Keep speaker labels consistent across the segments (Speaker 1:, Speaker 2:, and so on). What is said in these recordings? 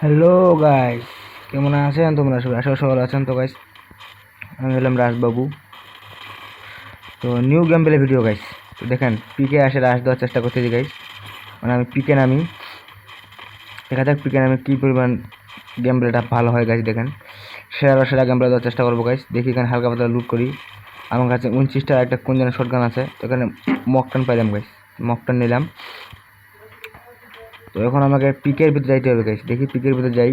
Speaker 1: Hello guys, কেমন আছেন তোমরা সবাই? আশা করি সবাই আছেন। তো গাইস, আমি হলাম রাজবাবু। তো new game play video guys. তো দেখেন, পিকে আসে রাশ দেওয়ার চেষ্টা করতেছি গাইস। মানে আমি পিকে নামি, দেখা যাক পিকে নামে কী পরিমাণ গেম প্লেটা ভালো হয় গাইস। দেখেন, সেরা গেম প্লে দেওয়ার চেষ্টা করবো গাইস। দেখি এখানে হালকা পাতলা লুট করি। আমার কাছে 29টা একটা কোন যেন শটগান আছে। তো এখানে মকটান পাইলাম গাইস, মকটান নিলাম। তো এখন আমাকে পিকের ভিতরে যাইতে হবে গাইস। দেখি পিকের ভিতরে যাই,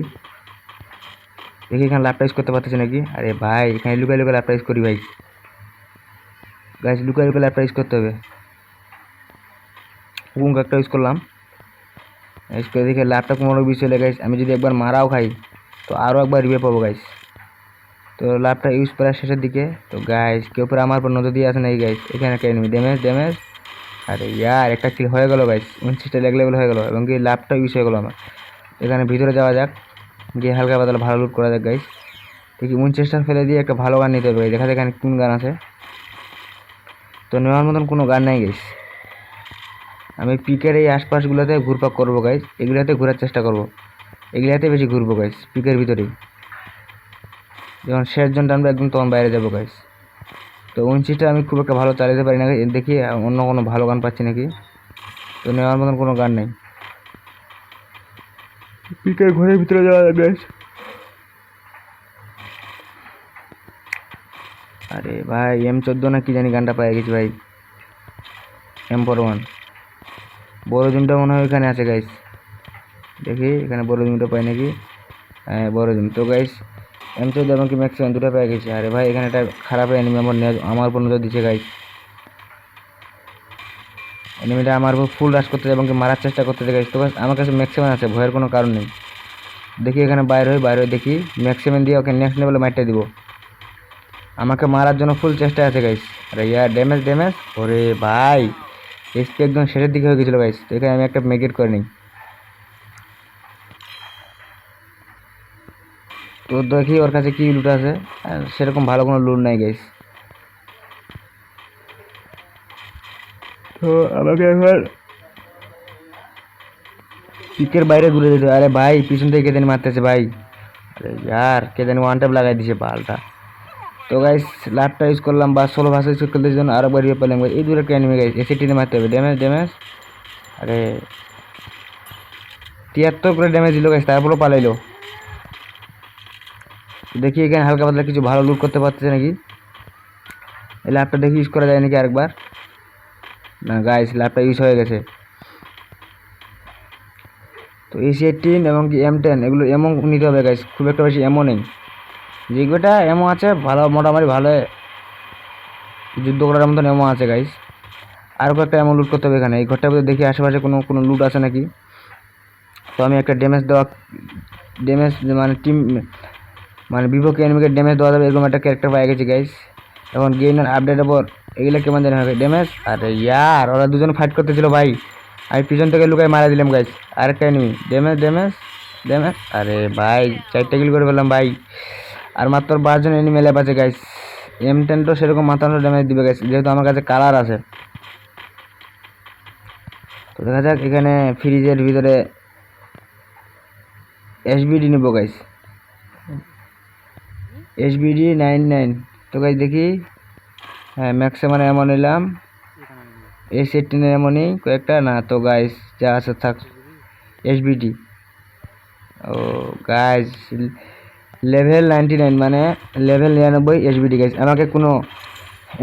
Speaker 1: দেখি এখানে ল্যাপটা ইউজ করতে পারতেছি নাকি। আরে ভাই, এখানে লুকাই লুকাই ল্যাপটা ইউজ করি ভাই। গাইস, লুকাই লুকাই ল্যাপটা ইউজ করতে হবে। পুঙ্গ একটা ইউজ করলাম, ইউজ করে দেখে ল্যাপটা কোনো বিষয় চলে গাইস। আমি যদি একবার মারাও খাই তো আরও একবার রিভে পাবো গাইস। তো ল্যাপটা ইউজ করার শেষের দিকে তো গাইস, কেউ পরে আমার উপর নজর দিয়ে আসে নাকি গাইস। এখানে একটা এনিমি, ড্যামেজ ড্যামেজ। আরে ইয়ার, একটা কিল হয়ে গেল গাইস। 29টা লেভেল হয়ে গেল এবং কি ল্যাপটা ইউজ হয়ে গেলো আমার। এখানে ভিতরে যাওয়া যাক, গিয়ে হালকা পাতলা ভালো লুট করা যাক গাইস। দেখি 29টা ফেলে দিয়ে একটা ভালো গান নিতে হবে গাইস। দেখা যাক এখানে কোন গান আছে। তো নেওয়ার মতন কোনো গান নাই গাইস। আমি পিকের এই আশপাশগুলোতে ঘুরপাক করবো গাইস, এগুলাতে ঘোরার চেষ্টা করব। এগুলাতে বেশি ঘুরবো গাইস, পিকের ভিতরেই। যখন শেষ জনটা আমরা একদম তখন বাইরে যাবো গাইস। তো 29টা আমি খুব একটা ভালো চালাতে পারি না, দেখি অন্য কোনো ভালো গান পাচ্ছি নাকি। তো নেওয়ার মতন কোনো গান নেই। পিকের ঘরের ভিতরে যাওয়া যাবে গাইস। আরে ভাই, M14 না কি জানি গানটা পাই গেছি ভাই। M41 বড় জুমটা মনে হয় ওইখানে আছে গাইস। দেখি এখানে বড় জুমটা পাই নাকি। হ্যাঁ, বড় জুম। তো গাইস, M14 এবং কি ম্যাক্সিমাম দুটো পেয়ে গেছি। আরে ভাই, এখানে একটা খারাপ এনিমি আমার উপর নজর দিচ্ছে গাইস। এনিমিটা আমার উপর ফুল রাশ করতে এবং কি মারার চেষ্টা করতেছে গাইস। তো গাইস, আমার কাছে ম্যাক্সিমাম আছে, ভয়ের কোনো কারণ নেই। দেখি এখানে বাইরে হয়ে দেখি ম্যাক্সিমাম দিয়ে ওকে নেক্সট লেভেলে মারটা দিব। আমাকে মারার জন্য ফুল চেষ্টায় আছে গাইস। আরে ইয়ার, ড্যামেজ ড্যামেজ। ওরে ভাই, এসপি একদম শেষের দিকে হয়ে গেছিলো গাইস। তো এখানে আমি একটা মেগেট করে নিই। তো দেখি ওর কাছে কি লুট আছে। সেরকম ভালো কোনো লুট নাই গাইস। তো আমাকে একবার পিকের বাইরে ঘুরে যেতে। আরে ভাই, পিছন থেকে কে জানি মারতেছে ভাই। আরে ইয়ার, কে জানি ওয়ান ট্যাপ লাগাই দিছে বালটা। তো গাইস, ল্যাপটা ইউজ করলাম বা সোলো ভাষা ইউজ করতে জন্য আরো বাড়িয়ে পেলাম গাইস। এই দূরে একটা এনিমি গাইস, এসে টিনে মারতে হবে। Damage damage. আরে 73 করে ড্যামেজ দিল গাইস, তারপরেও পালাইলো। দেখি এখানে হালকা পাতলা কিছু ভালো লুট করতে পারতেছে নাকি। এই ল্যাপটা দেখি ইউজ করা যায় নাকি আরেকবার। না গাইস, ল্যাপটা ইউজ হয়ে গেছে। তো AC-18 এবং কি M10 এগুলো এমন নিতে হবে গাইস। খুব একটা বেশি এমন নেই, যেগুলোটা এমন আছে ভালো, মোটামুটি ভালো যুদ্ধ করার মতন এমন আছে গাইস। আর কয়েকটা এমন লুট করতে হবে এখানে। এই ঘরটার ভিতরে দেখি আশেপাশে কোনো কোনো লুট আছে নাকি। তো আমি একটা ড্যামেজ মানে টিম মানে বিপক্ষে এনিমিকে ড্যামেজ দেওয়া যাবে এরকম একটা ক্যারেক্টার পাই গেছি গাইস। এখন গেইনার আপডেটের পর এগুলো কেমন জানি হবে ড্যামেজ। আরে ইয়ার, ওরা দুজন ফাইট করতেছিল ভাই, আমি পিছন থেকে লুকাই মারা দিলাম গাইস। আরেকটা এনিমি, ড্যামেজ ড্যামেজ ড্যামেজ। আরে ভাই, 4টা কিল করে ফেললাম ভাই। আর মাত্র 5 জন এনিমি ল্যাব আছে গাইস। M10 তো সেরকম মাত্রান্ত ড্যামেজ দিবে গাইস, যেহেতু আমার কাছে কালার আছে। তো দেখা যাক, এখানে ফ্রিজের ভিতরে SBD নিব গাইস, SBD 99। তো গাইস দেখি, হ্যাঁ ম্যাক্সিমাম এমন নিলাম। AC-18 এমনই কয়েকটা না। তো গাইস, যা আছে থাক। SBD, ও গাইস, লেভেল 99 মানে লেভেল 99 SBD গাইস। আমাকে কোনো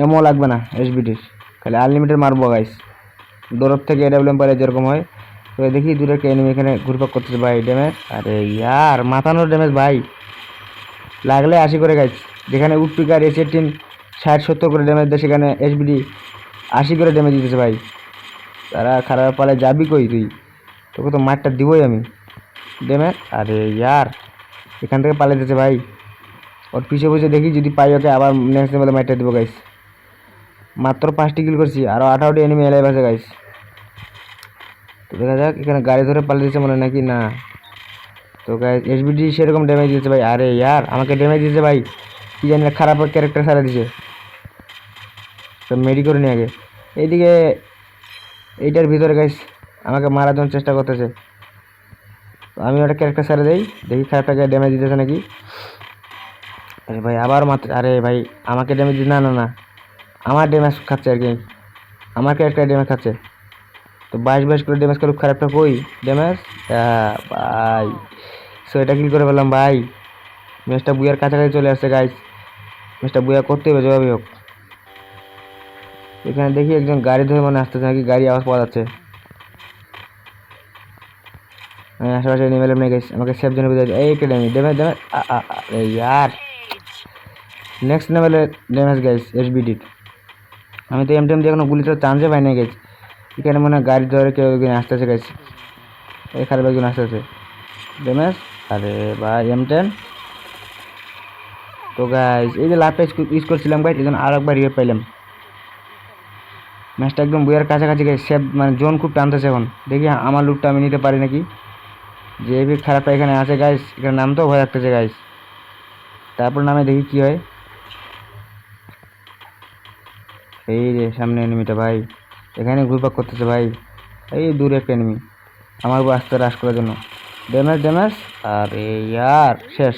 Speaker 1: এমও লাগবে না SBDর, খালি আনলিমিটেড মারবো গাইস। দৌড় থেকে AWM পারে যেরকম হয়। তো দেখি দূরে একটা এনিমি এখানে ঘুরপাক করতেছে ভাই। ড্যামেজ, আরে ইয়ার, মাথানোর ড্যামেজ ভাই, লাগলে 80 করে গাইস। যেখানে উডপিকার AC-18 60-70 করে ড্যামেজ দেয়, সেখানে SBD 80 করে ড্যামেজ দিতেছে ভাই। তারা খারাপ পালে যাবি কই তুই? তোকে তো মারটা দিবই আমি। ড্যামেজ, আরে ইয়ার, এখান থেকে পালিয়ে দিতেছে ভাই। ওর পিছিয়ে পিছিয়ে দেখি যদি পাই ওকে আবার নেক্সট লেভেলে মারটা দেবো গাইস। মাত্র 5টি কিল করছি, আরও 18টি এনিমি এলাইভ আছে গাইস। তো দেখা যাক, এখানে গাড়ি ধরে পালিয়ে দিচ্ছে মনে নাকি না। তো গাইস, SBD সেরকম ড্যামেজ দিয়েছে ভাই। আরে ইয়ার, আমাকে ড্যামেজ দিয়েছে ভাই, কি জানি না, খারাপ ক্যারেক্টার সারা দিছে। তো মেডি করে নি আগে। এইদিকে এইটার ভিতরে গাইস আমাকে মারার জন্য চেষ্টা করতেছে। আমি ওটা ক্যারেক্টার ছেড়ে দেই, দেখি খারাপটাকে ড্যামেজ দিতেছে নাকি। আরে ভাই আবার মাত্র, আরে ভাই আমাকে ড্যামেজ দিতে, না না না, আমার ড্যামেজ খাচ্ছে আর কি, আমার ক্যারেক্টার ড্যামেজ খাচ্ছে। তো 22 করে ড্যামেজ করুক খারাপটা, কই ড্যামেজ ভাই। সো এটা কিল করে ফেললাম ভাই। ম্যাচটা বুয়ার কাছাকাছি চলে আসছে গাইস, ম্যাচটা বুয়া করতে হবে যেভাবে হোক। এখানে দেখি একজন গাড়ি ধরে মনে আসতেছে নাকি, গাড়ি আওয়াজ পাওয়া যাচ্ছে। আশেপাশে নেমে এলাম না গাইস, আমাকে সেফ জোনে বুঝাই এই একটা ড্যামেজ ড্যামেজ ড্যামেজ, ইয়ার নেক্সট লেভেলের ড্যামেজ গাইস এসবিডি। আমি তো এম দিয়ে কোনো গুলি তো চান্সে পাই না গাইস। এখানে মনে হয় গাড়ি ধরে কেউ একজন আসতেছে গাইস, এই খারাপ একজন আসতেছে ড্যামেজ। আরে ভাই M10। তো গাইস এই যে লাভটা ইউজ করছিলাম গাইস, এই জন্য আর একবার রিভাইভ পাইলাম। ম্যাচটা একদম বুয়ার কাছাকাছি গাইস, সেভ মানে জোন খুব টানতেছে এখন, দেখি আমার লুটটা আমি নিতে পারি নাকি। যে এভি খারাপটা এখানে আছে গাইস, এখানে নামতেও ভয় লাগতেছে গাইস। তারপর নামে দেখি কি হয়। এই যে সামনে এনিমিটা ভাই, এখানে ঘুরপাক করতেছে ভাই, এই দূরে একটা এনিমি আমার উপর আসতে রাশ করার জন্য। ড্যামেজ ড্যামেজ, আরে ইয়ার শেষ।